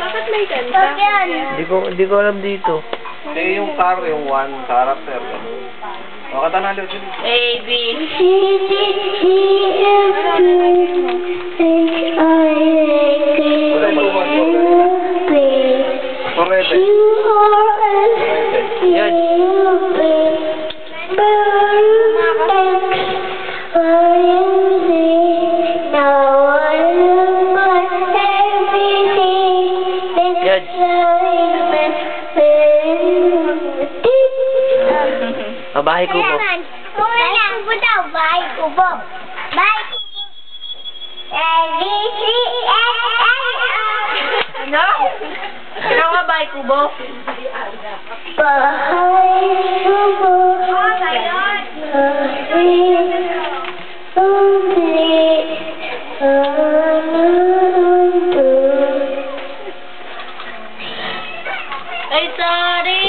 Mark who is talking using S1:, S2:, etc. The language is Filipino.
S1: Bakit may ganda?
S2: Hindi ko alam dito.
S3: Eh, yung yung one character. O, kata na ulit.
S1: A, B.
S4: C, D, E, F, G, H, I, J, K, L, M, P,
S3: Correct.
S4: Q, R, S, T,
S2: Yan.
S4: U, V, W, X, Y, and Z. Now I am my everything.
S2: Yan. Bahay kubo.
S4: Bahay kubo daw. Bahay kubo. Bahay kubo.
S1: Ano? Ano nga ba, kubo?
S4: Bahay kubo.
S1: Ay, sorry!